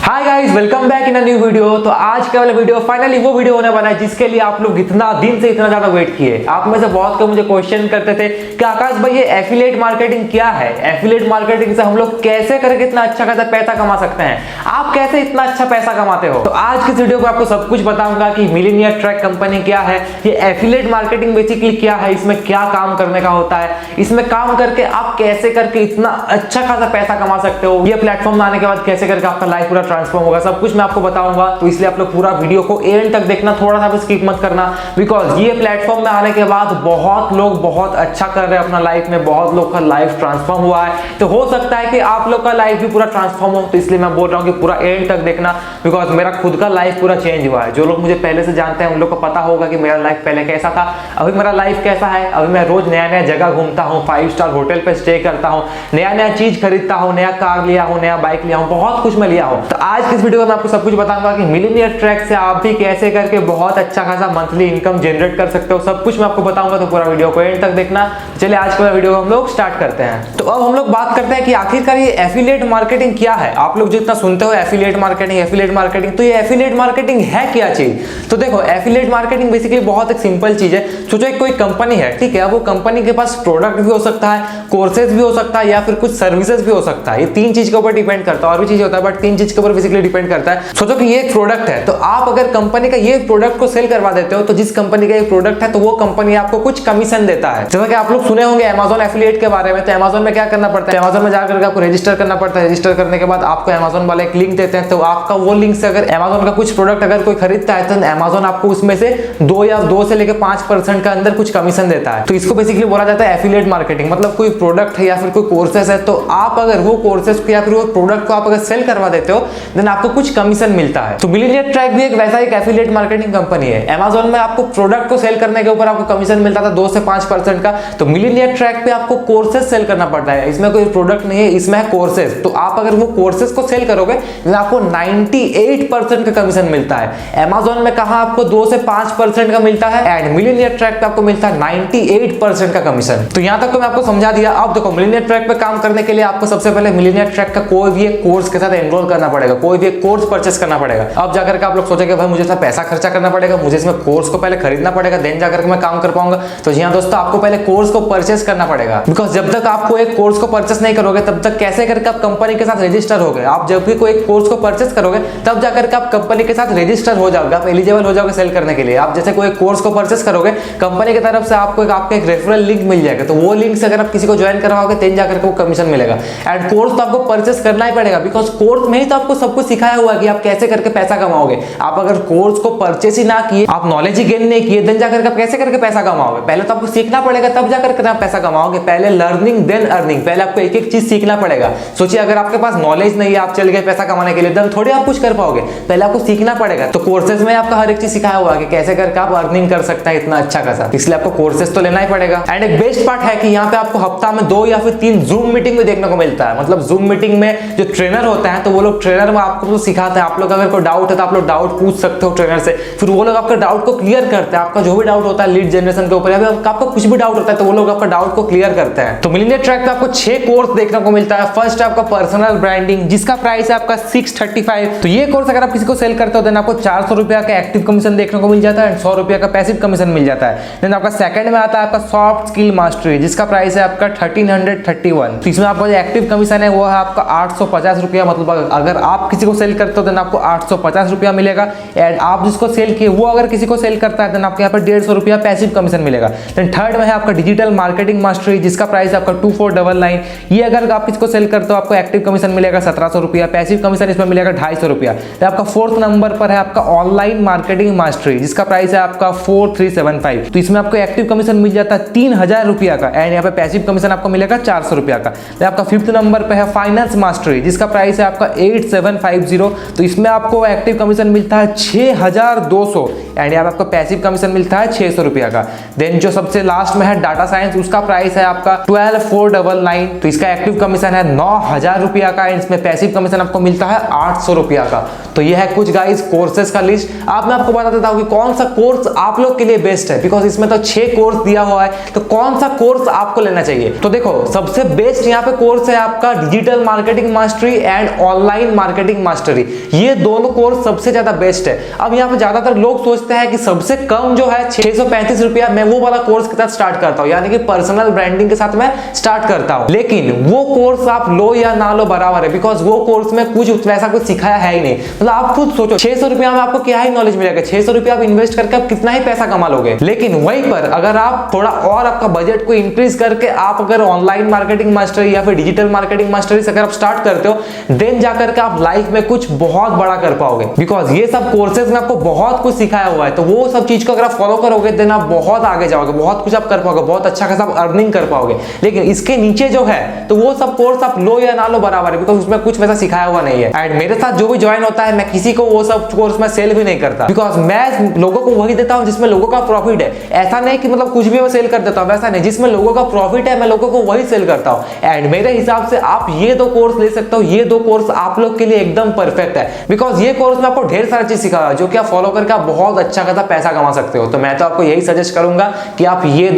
Hi guys, welcome back in a new video. तो आज का वाला वीडियो फाइनली वो वीडियो होने वाला है जिसके लिए आप लोग इतना दिन से इतना ज्यादा वेट किए। आप में से बहुत को मुझे क्वेश्चन करते थे कि आकाश भाई ये एफिलिएट मार्केटिंग क्या है, एफिलिएट मार्केटिंग से हम लोग कैसे करके इतना अच्छा खासा पैसा कमा सकते हैं, आप कैसे इतना अच्छा पैसा कमाते हो। तो आज की इस वीडियो में आपको सब कुछ बताऊंगा कि मिलीनियर ट्रैक कंपनी क्या है, ये एफिलिएट मार्केटिंग बेसिकली क्या है, इसमें क्या काम करने का होता है, इसमें काम करके आप कैसे करके इतना अच्छा खासा पैसा कमा सकते हो, ये प्लेटफॉर्म में आने के बाद कैसे करके आपका लाइफ पूरा ट्रांसफॉर्म होगा, सब कुछ मैं आपको बताऊंगा। तो इसलिए आप लोग पूरा वीडियो को एंड तक देखना, थोड़ा सा भी स्किप मत करना, बिकॉज ये प्लेटफॉर्म में आने के बाद बहुत लोग बहुत अच्छा कर रहे हैं अपना लाइफ में, बहुत लोग का लाइफ ट्रांसफॉर्म हुआ है। तो हो सकता है कि आप लोग का लाइफ भी पूरा ट्रांसफॉर्म हो, तो इसलिए मैं बोल रहा हूँ कि पूरा एंड तक देखना, बिकॉज मेरा खुद का लाइफ पूरा चेंज हुआ है। जो लोग मुझे पहले से जानते हैं उन लोग को पता होगा कि मेरा लाइफ पहले कैसा था, अभी मेरा लाइफ कैसा है। अभी मैं रोज नया नया जगह घूमता हूँ, 5 स्टार होटल पे स्टे करता हूँ, नया नया चीज खरीदता हूँ, नया कार लिया हूँ, नया बाइक लिया हूँ, बहुत कुछ मैं लिया हूँ। तो आज की इस वीडियो में मैं आपको सब कुछ बताऊंगा कि मिलीनियर ट्रैक से आप भी कैसे करके बहुत अच्छा खासा मंथली इनकम जनरेट कर सकते हो, सब कुछ मैं आपको बताऊंगा। तो पूरा वीडियो को एंड तक देखना। चलिए आज का वीडियो हम लोग स्टार्ट करते हैं। तो अब हम लोग बात करते हैं कि आखिरकार ये एफिलिएट मार्केटिंग क्या है। आप लोग जितना सुनते हो एफिलिएट मार्केटिंग, तो ये एफिलिएट मार्केटिंग है क्या चीज। तो देखो, एफिलिएट मार्केटिंग बेसिकली बहुत एक सिंपल चीज है। सोचो एक कोई कंपनी है, ठीक है, वो कंपनी के पास प्रोडक्ट भी हो सकता है, कोर्सेज भी हो सकता है, या फिर कुछ सर्विसेज भी हो सकता है। ये 3 चीज के ऊपर डिपेंड करता है, और भी चीज होता है बट 3 चीज के ऊपर बेसिकली डिपेंड करता है। सोचो कि ये एक प्रोडक्ट है, तो आप अगर कंपनी का ये प्रोडक्ट को सेल करवा देते हो, तो जिस कंपनी का ये प्रोडक्ट है तो वो कंपनी आपको कुछ कमीशन देता है। जैसा कि आप लोग सुने होंगे अमेज़न एफिलिएट के बारे में। तो अमेज़न में क्या करना पड़ता है, अमेज़न में जाकर आपको रजिस्टर करना पड़ता है। रजिस्टर करने के बाद आपको अमेज़न वाले एक लिंक देते हैं, तो आपका वो लिंक से अगर अमेज़न का कुछ प्रोडक्ट अगर कोई खरीदता है तो अमेज़न आपको उसमें से 2 से लेकर 5% का अंदर कुछ कमीशन देता है। तो इसको बेसिकली बोला जाता है एफिलिएट मार्केटिंग। मतलब कोई प्रोडक्ट है या फिर कोई कोर्सेस है, तो आप अगर वो कोर्सेस को या फिर वो प्रोडक्ट को आप अगर सेल करवा देते हो देन आपको कुछ कमीशन मिलता है। तो मिलीनियर ट्रैक भी एक वैसा एक एफिलिएट मार्केटिंग कंपनी है। अमेज़न में आपको प्रोडक्ट को सेल करने के ऊपर आपको कमीशन मिलता था 2 से 5% का। तो मिलीनियर ट्रैक पे आपको कोर्सेस सेल करना पड़ता है। इसमें कोई प्रोडक्ट नहीं है, इसमें है कोर्सेस। तो आप अगर वो कोर्सेस को सेल करोगे तो आपको 98% का कमीशन मिलता है। अमेज़न में कहा आपको 2 से 5% का मिलता है, एंड मिलीनियर ट्रैक पे आपको मिलता है 98% का कमीशन। तो यहां तक तो मैं आपको समझा दिया। अब देखो, मिलीनियर ट्रैक पे काम करने के लिए आपको सबसे पहले मिलीनियर ट्रैक का कोई भी एक कोर्स के साथ एनरोल करना पड़ेगा, कोई भी एक कोर्स परचेस करना पड़ेगा। अब जाकर के आप लोग सोचेंगे भाई मुझे इतना पैसा खर्चा करना पड़ेगा, मुझे इसमें कोर्स को पहले खरीदना पड़ेगा, देन जाकर के मैं काम कर पाऊंगा। तो जी हां दोस्तों, आपको पहले कोर्स को परचेस करना पड़ेगा, बिकॉज जब तक आपको एक कोर्स को परचेस नहीं करोगे तब तक कैसे करके आप कंपनी के साथ रजिस्टर होगे। आप जब भी कोई एक कोर्स को परचेस करोगे तब जाकर के आप कंपनी के साथ रजिस्टर हो जाओगे, आप एलिजिबल हो जाओगे सेल करने के लिए। आप जैसे कोई कोर्स को परचेस करोगे, कंपनी की तरफ से आपको एक रेफरल लिंक मिल जाएगा, तो वो लिंक से अगर आप किसी को ज्वाइन करवाओगे देन जाकर के वो कमीशन मिलेगा। एंड कोर्स तो आपको परचेस करना ही पड़ेगा, बिकॉज कोर्स में ही तो आपको सब कुछ सिखाया हुआ है कि आप कैसे करके पैसा कमाओगे। आप अगर कोर्स को परचेस ही ना किए, आप नॉलेज ही गेन नहीं किए, देन जाकर के आप कैसे करके पैसा कमाओगे। पहले तो आपको सीखना पड़ेगा, तब जाकर के आप पैसा कमाओगे। पहले लर्निंग देन अर्निंग, पहले आपको एक एक चीज सीखना पड़ेगा। सोचिए अगर आपके पास नॉलेज नहीं है, आप चल गए पैसा कमाने के लिए, देन थोड़ी आप कुछ कर पाओगे। पहले आपको सीखना पड़ेगा। तो कोर्सेज में आपका हर एक चीज सिखाया हुआ है कि कैसे करके आप अर्निंग कर सकते हैं इतना अच्छा खासा, इसलिए आपको कोर्सेज तो लेना ही पड़ेगा। एंड एक बेस्ट पार्ट है कि यहाँ पे आपको हफ्ता में 2 या फिर 3 जूम मीटिंग भी देखने को मिलता है। मतलब जूम मीटिंग में जो ट्रेनर होता है, तो वो लोग ट्रेनर में आपको तो सिखाते हैं। आप लोग अगर कोई डाउट है तो आप लोग डाउट पूछ सकते हो ट्रेनर से, फिर वो लोग आपका डाउट को क्लियर करते हैं। आपका जो भी डाउट होता है लीड जनरेशन के ऊपर या फिर आपका कुछ भी डाउट होता है, तो वो लोग आपका डाउट को क्लियर करते हैं। तो मिलीनियर ट्रैक पे आपको 6 कोर्स देखने को मिलता है। फर्स्ट है आपका पर्सनल ब्रांडिंग, जिसका प्राइस है आपका 635। तो ये कोर्स अगर आप किसी को सेल करते हो देन आपको 400 रुपया का एक्टिव कमीशन देखने को मिल जाता है, 100 रुपया का पैसिव कमीशन मिल जाता है। देन आपका सेकंड में आता है आपका सॉफ्ट स्किल मास्टरी, जिसका प्राइस है आपका 1331। तो इसमें आपका जो एक्टिव कमीशन है वो है आपका 850 रुपया। मतलब अगर आप किसी को सेल करते हो देन आपको 850 रुपया मिलेगा, एंड आप जिसको सेल किए वो अगर किसी को सेल करता है देन आपको यहाँ पर 150 रुपया पैसिव कमीशन मिलेगा। देन थर्ड में है आपका डिजिटल मार्केटिंग मास्टरी, जिसका प्राइस है आपका 2499। ये अगर आप किसको सेल करते हो आपको एक्टिव कमीशन मिलेगा 1700 रुपया, पैसिव कमीशन इसमें मिलेगा 250 रुपया। तो आपका फोर्थ नंबर पर है आपका ऑनलाइन मार्केटिंग मास्टरी, जिसका प्राइस है आपका 4375। तो इसमें आपको एक्टिव कमीशन मिल जाता है 3000 रुपया का, एंड यहाँ पे पैसिव कमीशन आपको मिलेगा 400 रुपया का। तो आपका फिफ्थ नंबर पे है फाइनेंस मास्टरी, जिसका प्राइस है आपका 8750। तो इसमें आपको एक्टिव कमीशन मिलता है 6200, एंड यहाँ पे आपको पैसिव कमीशन मिलता है 600 रुपया का। देन जो सबसे लास्ट में है डाटा साइंस, उसका प्राइस है आपका 12499। तो इसका एक्टिव कमीशन है 9000 रुपया का, एंड इसमें पैसिव कमीशन आपको मिलता है 800 रुपया का। तो ये है कुछ गाइस कोर्सेज का लिस्ट। अब मैं आपको बता देता हूँ कि कौन सा कोर्स आप लोग के लिए बेस्ट है, बिकॉज इसमें तो 6 कोर्स दिया हुआ है, तो कौन सा कोर्स आपको लेना चाहिए। तो देखो, सबसे बेस्ट यहाँ पे कोर्स है आपका digital marketing mastery and online marketing marketing mastery, ये दोनों कोर्स सबसे ज्यादा बेस्ट है। अब यहाँ पे ज्यादातर लोग सोचते हैं कि सबसे कम जो है 635 रुपया, मैं वो वाला कोर्स के साथ स्टार्ट करता हूँ, यानी कि पर्सनल ब्रांडिंग के साथ मैं स्टार्ट करता हूँ। लेकिन वो कोर्स आप लो या ना लो बराबर है, बिकॉज वो कोर्स में कुछ वैसा कुछ सिखाया है ही नहीं। मतलब आप खुद सोचो 600 रुपया में आपको क्या ही नॉलेज मिलेगा, 600 रुपया आप इन्वेस्ट करके आप कितना ही पैसा कमा लोगे। लेकिन वहीं पर अगर आप थोड़ा और आपका बजट को इंक्रीज करके आप अगर ऑनलाइन मार्केटिंग मास्टरी या फिर डिजिटल मार्केटिंग मास्टरी से अगर आप स्टार्ट करते हो, देन जाकर के आप लाइफ में कुछ बहुत बड़ा कर पाओगे। बिकॉज ये सब कोर्सेज में आपको बहुत कुछ सिखाया हुआ है, तो वो सब चीज को अगर आप फॉलो करोगे देन आप बहुत आगे जाओगे, बहुत कुछ आप कर पाओगे, बहुत अच्छा खासा आप अर्निंग कर पाओगे। लेकिन इसके नीचे जो है तो वो सब कोर्स आप लो या ना लो बराबर है, बिकॉज उसमें कुछ वैसा सिखाया हुआ नहीं है। एंड मेरे साथ जो भी ज्वाइन होता है, मैं किसी को वो सब कोर्स में सेल भी नहीं करता, बिकॉज मैं लोगों को वही देता हूं जिसमें लोगों का प्रॉफिट है। ऐसा नहीं कि मतलब कुछ भी मैं सेल कर देता हूं, वैसा नहीं, जिसमें लोगों का प्रॉफिट है मैं लोगों को वही सेल करता हूं। एंड मेरे हिसाब से आप ये दो कोर्स ले सकते हो, ये दो कोर्स आप लोग के लिए एकदम परफेक्ट है, बिकॉज ये कोर्स में आपको ढेर सारी चीज सिखाया जो कि आप फॉलो करके आप बहुत अच्छा खासा पैसा कमा सकते हो। तो मैं तो आपको यही सजेस्ट करूंगा कि आप ये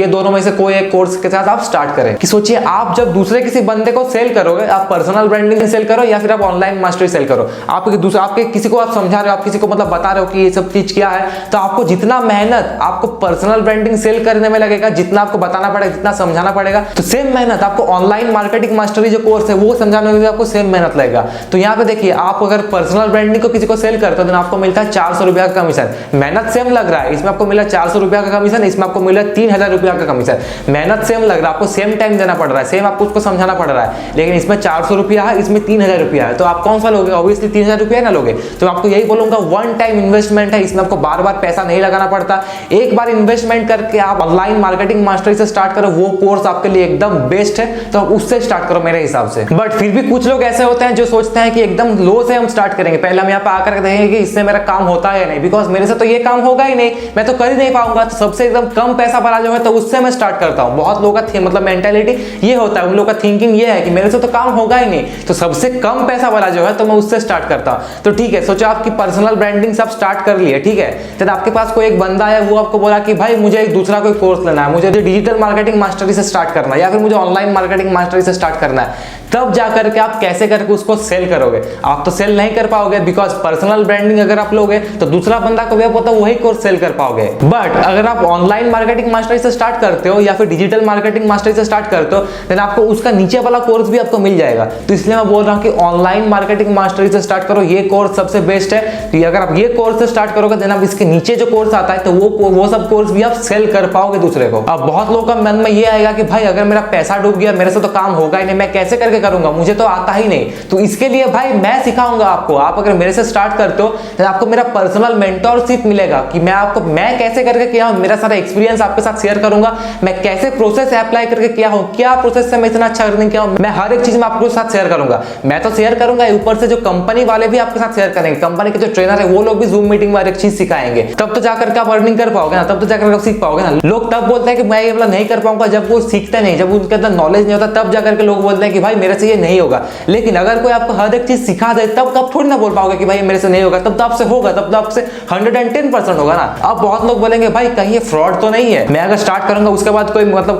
दोनों में से कोई एक कोर्स के साथ आप स्टार्ट करें। कि सोचिए आप जब दूसरे किसी बंदे को सेल करोगे, आप पर्सनल ब्रांडिंग सेल करो या फिर आप ऑनलाइन मास्टरी सेल करो, आपके किसी को आप समझा रहे हो, आप किसी को मतलब बता रहे हो कि ये सब चीज क्या है, तो आपको जितना मेहनत आपको पर्सनल ब्रांडिंग सेल करने में लगेगा, जितना आपको बताना पड़ेगा, जितना समझाना पड़ेगा, तो सेम मेहनत आपको ऑनलाइन मार्केटिंग मास्टरी जो कोर्स है वो समझाने में आपको सेम मेहनत लगेगा। तो यहाँ पे देखिए, आप अगर पर्सनल ब्रांडिंग को किसी को सेल करते हो तो आपको मिलता है 400 रुपया का कमीशन। मेहनत सेम लग रहा है, इसमें आपको मिला 400 रुपया का कमीशन, इसमें आपको मिला 3000 रुपया का कमीशन। मेहनत सेम लग रहा है, आपको सेम टाइम देना पड़ रहा है, सेम आपको उसको समझाना पड़ रहा है, लेकिन इसमें 400 रुपया है, इसमें 3000 रुपया है, तो आप कौन सा लोगे? ऑब्वियसली 3000 रुपया ना लोगे। तो आपको यही बोलूंगा, वन टाइम इन्वेस्टमेंट है, इसमें आपको बार बार पैसा नहीं लगाना पड़ता। एक बार इन्वेस्टमेंट करके आप ऑनलाइन मार्केटिंग मास्टरी से स्टार्ट करो, वो कोर्स आपके लिए एकदम बेस्ट है, तो आप उससे स्टार्ट करो मेरे हिसाब से। बट फिर भी कुछ लोग ऐसे होते हैं जो सोचते हैं कि एकदम लो से हम स्टार्ट करेंगे, पहले हम यहाँ पे आकर देखेंगे कि इससे मेरा काम होता है नहीं, बिकॉज मेरे से तो ये काम होगा ही नहीं, मैं तो कर ही नहीं पाऊंगा, तो सबसे एकदम कम पैसा वाला जो है तो उससे मैं स्टार्ट करता हूँ। बहुत लोगों का मतलब मेंटालिटी ये होता है, उन लोगों का थिंकिंग ये है कि मेरे से तो काम होगा ही नहीं, तो सबसे कम पैसा वाला जो है तो मैं उससे स्टार्ट करता हूँ। तो ठीक है, सोचो आपकी पर्सनल ब्रांडिंग से आप स्टार्ट कर लिए, ठीक है, तो आपके पास कोई एक बंदा है, वो आपको बोला कि भाई मुझे एक दूसरा कोई कोर्स लेना है, मुझे डिजिटल मार्केटिंग मास्टरी से स्टार्ट करना है या फिर मुझे ऑनलाइन मार्केटिंग मास्टरी से स्टार्ट करना है, तब जाकर के आप कैसे करके उसको सेल करोगे? आप तो सेल नहीं कर पाओगे, बिकॉज पर्सनल ब्रांडिंग अगर आप लोगे तो दूसरा बंदा को भी आप पता वही कोर्स सेल कर पाओगे। बट अगर आप ऑनलाइन मार्केटिंग मास्टरी से स्टार्ट करते हो या फिर डिजिटल मार्केटिंग मास्टरी से स्टार्ट करते हो, देन आपको उसका नीचे वाला कोर्स भी आपको मिल जाएगा। तो इसलिए मैं बोल रहा हूँ कि ऑनलाइन मार्केटिंग मास्टरी से स्टार्ट करो, ये कोर्स सबसे बेस्ट है। तो अगर आप ये कोर्स से स्टार्ट करोगे, देन आप इसके नीचे जो कोर्स आता है तो वो सब कोर्स भी आप सेल कर पाओगे दूसरे को। अब बहुत लोगों का मन में ये आएगा कि भाई अगर मेरा पैसा डूब गया, मेरे से तो काम होगा ही नहीं, मैं कैसे करके करूंगा, मुझे तो आता ही नहीं। तो इसके लिए भाई मैं सिखाऊंगा आपको। आप अगर मेरे से स्टार्ट करते हो तो आपको मेरा पर्सनल मेंटरशिप मिलेगा कि मैं कैसे करके किया हूं, मेरा सारा एक्सपीरियंस आपके साथ शेयर करूंगा, मैं कैसे प्रोसेस अप्लाई करके किया हूं, क्या प्रोसेस से मैं इतना अच्छा अर्निंग किया हूं, मैं हर एक चीज में आपके साथ शेयर करूंगा। मैं तो शेयर करूंगा, ऊपर से जो कंपनी वाले भी आपके साथ शेयर करेंगे, कंपनी के जो ट्रेनर है वो लोग भी जूम मीटिंग में हर एक चीज सिखाएंगे, तब तो जाकर के आप अर्निंग कर पाओगे ना, तब तो जाकर आप सीख पाओगे ना। लोग तब बोलते हैं कि मैं ये वाला नहीं कर पाऊंगा जब वो सीखते नहीं, जब उनके अंदर नॉलेज नहीं होता, तब जाकर के लोग बोलते हैं कि भाई मेरे से ये नहीं होगा। लेकिन अगर कोई आपको हर एक चीज सिखा दे, तब आप थोड़ी ना बोल पाओगे कि भाई मेरे से नहीं होगा, तब तो आपसे होगा, तब तो आपसे 110% होगा ना। अब बहुत लोग बोलेंगे भाई कहीं ये फ्रॉड तो नहीं है, मैं अगर स्टार्ट करूंगा उसके बाद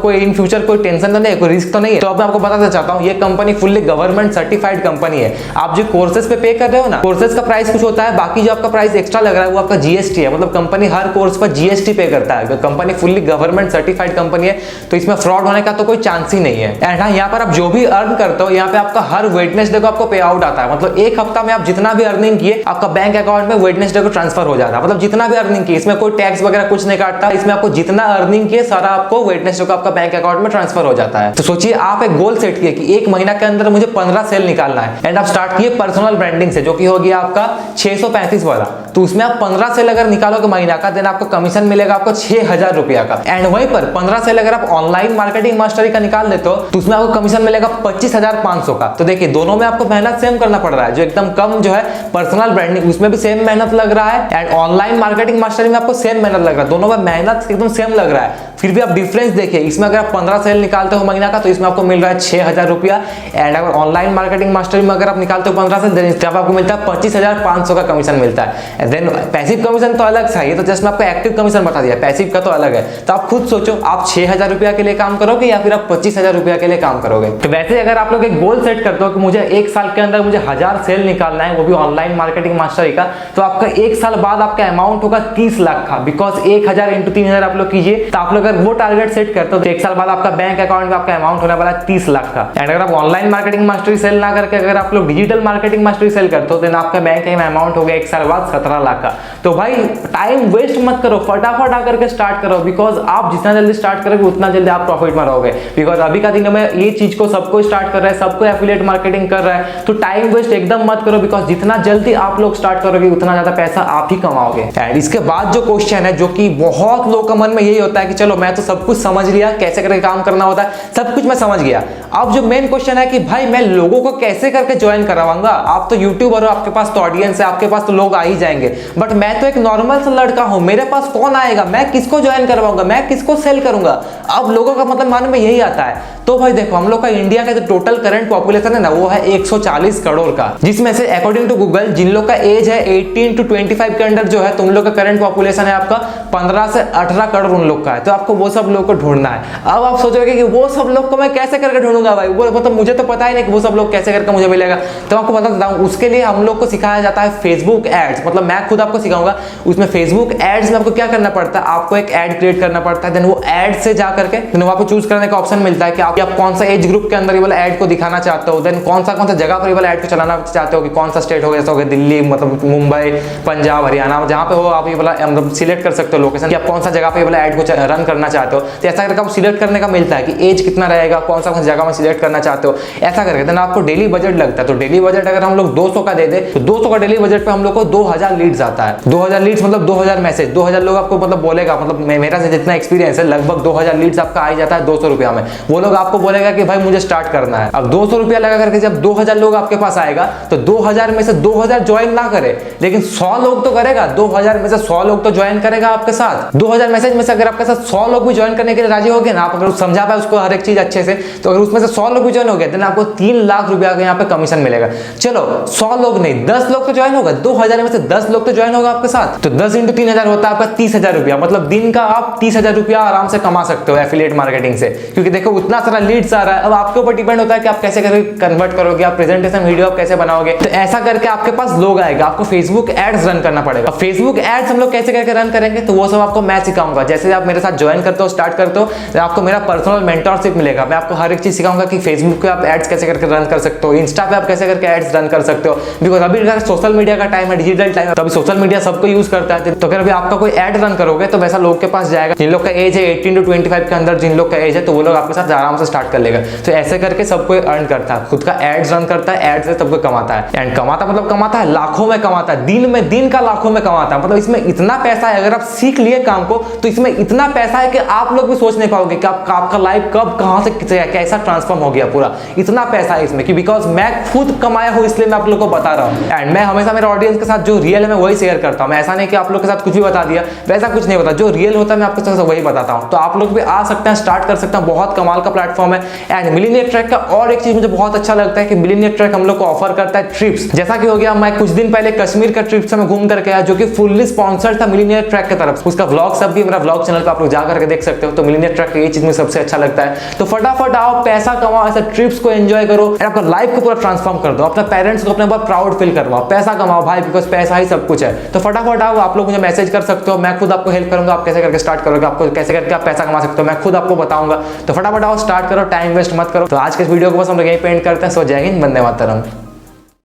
कोई इन फ्यूचर कोई टेंशन तो नहीं है, कोई रिस्क तो नहीं है। तो अब मैं आपको बताना चाहता हूँ, ये company fully government certified company है। आप जो कोर्सेज पे कर रहे हो ना, कोर्सेज का प्राइस कुछ होता है, बाकी जो आपका प्राइस एक्स्ट्रा लग रहा है वो आपका जीएसटी है। मतलब कंपनी हर कोर्स पर जीएसटी पे करता है। Company fully government certified company है, तो इसमें फ्रॉड होने का तो कोई चांस ही नहीं है। एंड हाँ, यहाँ पर आप जो भी अर्न करते हो, यहाँ पे आपका हर वेडनेसडे को आपको पे आउट आता है। मतलब एक हफ्ता में आप जितना भी अर्निंग किए, आपका बैंक अकाउंट में वेडनेसडे को ट्रांसफर हो जाता है। मतलब जितना भी अर्निंग किए, इसमें कोई टैक्स वगैरह कुछ नहीं काटता, इसमें आपको जितना अर्निंग किए सारा आपको वेडनेसडे को आपका बैंक अकाउंट में ट्रांसफर हो जाता है। तो सोचिए आप एक गोल सेट किए कि एक महीना के अंदर मुझे 15 सेल निकालना है, एंड आप स्टार्ट किए पर्सनल ब्रांडिंग से, जो कि हो गया आपका 635 वाला। तो उसमें आप 15 सेल अगर निकालोगे महीना का, देन आपको कमीशन मिलेगा आपको 6000 रुपया का। एंड वहीं पर 15 सेल अगर आप ऑनलाइन मार्केटिंग मास्टरी का निकाल देते हो तो उसमें आपको कमीशन मिलेगा 25,500 का। तो देखिए दोनों में आपको मेहनत सेम करना पड़ रहा है। जो एकदम कम जो है पर्सनल ब्रांडिंग, उसमें भी सेम मेहनत लग रहा है, एंड ऑनलाइन मार्केटिंग मास्टरी में आपको सेम मेहनत लग रहा है। दोनों में मेहनत एकदम सेम लग रहा है, फिर भी आप डिफरेंस देखिए। इसमें अगर आप 15 सेल निकालते हो महीना का, तो इसमें आपको मिल रहा है 6000 रुपया, एंड अगर ऑनलाइन मार्केटिंग मास्टरी में अगर आप निकालते हो 15 सेल, तब आपको मिलता है 25,500 का कमीशन मिलता है। देन पैसिव कमीशन तो अलग है, ये तो जस्ट मैं आपको एक्टिव कमीशन बता दिया, पैसिव का तो अलग है। तो आप खुद सोचो, आप 6,000 रुपया के लिए काम करोगे या फिर आप 25,000 रुपया के लिए काम करोगे। तो वैसे अगर आप लोग एक गोल सेट करते हो कि मुझे 1 साल के अंदर मुझे 1000 सेल निकालना है, वो भी ऑनलाइन मार्केटिंग मास्टरी का, तो आपका 1 साल बाद आपका अमाउंट होगा 30 लाख का। बिकॉज 1000 इंटू 3000 आप लोग कीजिए, तो आप लोग अगर वो टारगेट सेट करते हो तो 1 साल बाद आपका बैंक अकाउंट में आपका अमाउंट होने वाला है 30 लाख का। एंड अगर आप ऑनलाइन मार्केटिंग मास्टरी सेल ना करके अगर आप लोग डिजिटल मार्केटिंग मास्टरी सेल करते हो, देन आपका बैंक में अमाउंट हो गया 1 साल बाद 17 लाख का। तो भाई टाइम वेस्ट मत करो, फटाफट आकर के स्टार्ट करो। बिकॉज आप जितना जल्दी स्टार्ट करोगे उतना जल्दी आप प्रॉफिट में रहोगे। बिकॉज अभी का दिन में ये चीज को सबको स्टार्ट कर रहा है, सबको एफिलिएट मार्केटिंग कर रहा है, तो टाइम वेस्ट एकदम मत करो। बिकॉज जितना जल्दी आप लोग स्टार्ट करोगे उतना ज्यादा पैसा आप ही कमाओगे। एंड इसके बाद जो क्वेश्चन है, जो कि बहुत लोगों का मन में यही होता है कि चलो मैं तो सब कुछ समझ लिया, कैसे करके काम करना होता है सब कुछ मैं समझ गया। अब जो मेन क्वेश्चन है कि भाई मैं लोगों को कैसे करके ज्वाइन करवाऊंगा। आप तो यूट्यूबर हो, आपके पास तो ऑडियंस है, आपके पास तो लोग आ ही जाएंगे, बट मैं तो एक नॉर्मल सा लड़का हूं, मेरे पास कौन आएगा, मैं किसको ज्वाइन करवाऊंगा, मैं किसको सेल करूंगा। अब लोगों का मतलब मन में यही आता है। तो भाई देखो, हम लोग का इंडिया का जो टोटल करंट पॉपुलेशन है ना, वो है 140 करोड़ का, जिसमें से अकॉर्डिंग टू गूगल जिन लोग का एज है 18 to 25 के अंदर जो है, तुम लोग का करंट पॉपुलेशन है आपका 15 से 18 करोड़ उन लोग का है। तो आपको वो सब लोग को ढूंढना है। अब आप सोचोगे कि वो सब लोग को मैं कैसे करके ढूंढूंगा भाई, वो मतलब मुझे तो पता ही नहीं कि वो सब लोग कैसे करके मुझे मिलेगा। तो आपको बता देता हूं, उसके लिए हम लोग को सिखाया जाता है फेसबुक एड्स। मतलब मैं खुद आपको सिखाऊंगा, उसमें फेसबुक एड्स में आपको क्या करना पड़ता है, आपको एक एड क्रिएट करना पड़ता है। देन वो एड से जा करके देन वहां पे चूज करने का ऑप्शन मिलता है कि आप कौन सा एज ग्रुप के अंदर ये वाला एड को दिखाना चाहते हो। देन कौन सा जगह पर ये वाला एड को चलाना चाहते हो, कि कौन सा स्टेट हो, जैसा हो गया दिल्ली, मतलब मुंबई, पंजाब, हरियाणा, जहां पे हो आप ये वाला मतलब सिलेक्ट कर सकते हो लोकेशन, कि आप कौन सा जगह पे ये वाला एड को रन करना चाहते हो। तो ऐसा करके आप सिलेक्ट करने का मिलता है कि एज कितना रहेगा, कौन सा जगह में सिलेक्ट करना चाहते हो, ऐसा करके देन आपको डेली बजट लगता है। तो डेली बजट अगर हम लोग 200 का दे दे, तो 200 का डेली बजट पे हम लोग को 2000 लीड्स आता है। 2000 लीड्स मतलब 2000 मैसेज, 2000 लोग आपको मतलब बोलेगा, मतलब मेरा से जितना एक्सपीरियंस है लगभग 2000 लीड्स आपका आ जाता है 200 रुपया में। वो लोग आपको बोलेगा कि भाई मुझे स्टार्ट करना है। अब 200 रुपया लगा करके जब 2000 लोग आपके पास आएगा, तो 2000 में से 2000 ज्वाइन ना करे, लेकिन 100 लोग तो करेगा। 2000 में से 100 लोग तो ज्वाइन करेगा आपके साथ। 2000 मैसेज में से अगर आपके साथ 100 लोग भी ज्वाइन करने के लिए राजी हो गए ना, आप अगर समझा पाए उसको हर एक चीज अच्छे से, तो अगर उसमें से 100 लोग भी ज्वाइन हो गए, देन आपको 3 लाख रुपया का यहाँ पे कमीशन मिलेगा। चलो 100 लोग नहीं, 10 लोग तो ज्वाइन होगा, 2000 में से 10 लोग तो ज्वाइन होगा आपके साथ, तो 10 इंटू 3000 होता है आपका 30,000 रुपया। मतलब दिन का आप 30,000 रुपया आराम से कमा सकते हो एफिलिएट मार्केटिंग से, क्योंकि देखो उतना सारा लीड्स आ रहा है। अब आपके ऊपर डिपेंड होता है कि आप कैसे करके कन्वर्ट करोगे, आप प्रेजेंटेशन वीडियो आप कैसे बनाओगे। तो ऐसा करके आपके पास लोग आएगा, आपको फेसबुक एड्स रन करना पड़ेगा। फेसबुक एड्स हम लोग कैसे करके रन करेंगे, तो वो सब आपको मैं सिखाऊंगा। जैसे आप मेरे साथ ज्वाइन करते हो, स्टार्ट करते हो, तो आपको मेरा पर्सनल मेंटरशिप मिलेगा। मैं आपको हर एक चीज सिखाऊंगा कि फेसबुक पे आप एड्स कैसे करके रन कर सकते हो, इंस्टा पे आप कैसे करके एड्स रन कर सकते हो। बिकॉज अभी सोशल मीडिया का टाइम है, डिजिटल टाइम है, तो अभी सोशल मीडिया सबको यूज करता है। तो अगर अभी आपका कोई एड रन करोगे तो वैसा लोग के पास जाएगा जिन लोग का एज है 18 to 25 के अंदर, जिन लोग का एज है, तो वो लोग आपके साथ आराम से स्टार्ट कर लेगा। तो ऐसे करके सबको अर्न करता है, खुद का एड्स रन करता है, एड से सबको कमाता है। एंड कमाता मतलब कमाता है लाखों में कमाता है, दिन का लाखों में कमाता है। मतलब इसमें इतना पैसा है, अगर आप सीख लिए काम को तो इसमें इतना पैसा है कि आप लोग भी सोच नहीं पाओगे कि आपका लाइफ कब कहां से कैसा ट्रांसफॉर्म हो गया पूरा। इतना पैसा है इसमें कि बिकॉज मैं खुद कमाया हूं, इसलिए मैं आप लोग को बता रहा हूं। एंड मैं हमेशा मेरे ऑडियंस के साथ जो रियल है मैं वही शेयर करता हूं। ऐसा नहीं कि आप लोग के साथ कुछ भी बता दिया, वैसा कुछ नहीं होता। जो रियल होता है मैं आपके साथ वही बताता हूं। तो आप लोग भी आ सकते हैं, स्टार्ट कर सकते हैं, बहुत कमाल का प्लेटफॉर्म है। एंड मिलियनेयर ट्रैक का और एक चीज मुझे बहुत अच्छा लगता है कि मिलियनेयर ट्रैक हम लोग को ऑफर करता है ट्रिप्स। जैसा कि हो गया, मैं कुछ दिन पहले कश्मीर का ट्रिप से मैं घूम करके आया, जो कि फुल्ली स्पॉन्सर्ड था मिलियनेयर ट्रैक की तरफ। उसका व्लॉग सब भी मेरा व्लॉग चैनल पे आप लोग जा करके देख सकते हो। तो मिलियनेयर ट्रैक ये चीज मुझे सबसे अच्छा लगता है। तो फटाफट आओ, पैसा कमाओ, ऐसे ट्रिप्स को एंजॉय करो, आपका लाइफ को पूरा ट्रांसफॉर्म कर दो, अपने पेरेंट्स को अपने ऊपर प्राउड फील करवाओ, पैसा कमाओ भाई, बिकॉज पैसा ही सब कुछ है। तो फटाफट आओ, आप लोग मुझे मैसेज कर सकते हो, मैं खुद आपको हेल्प करूंगा, आप कैसे करके स्टार्ट करोगे, आपको कैसे करके आप पैसा कमा सकते हो, मैं खुद आपको बताऊंगा। तो फटाफट आओ, स्टार्ट करो, टाइम वेस्ट मत करो। तो आज के वीडियो को बस हम लोग यहीं पे एंड करते हैं। सो जय हिंद, वंदे मातरम।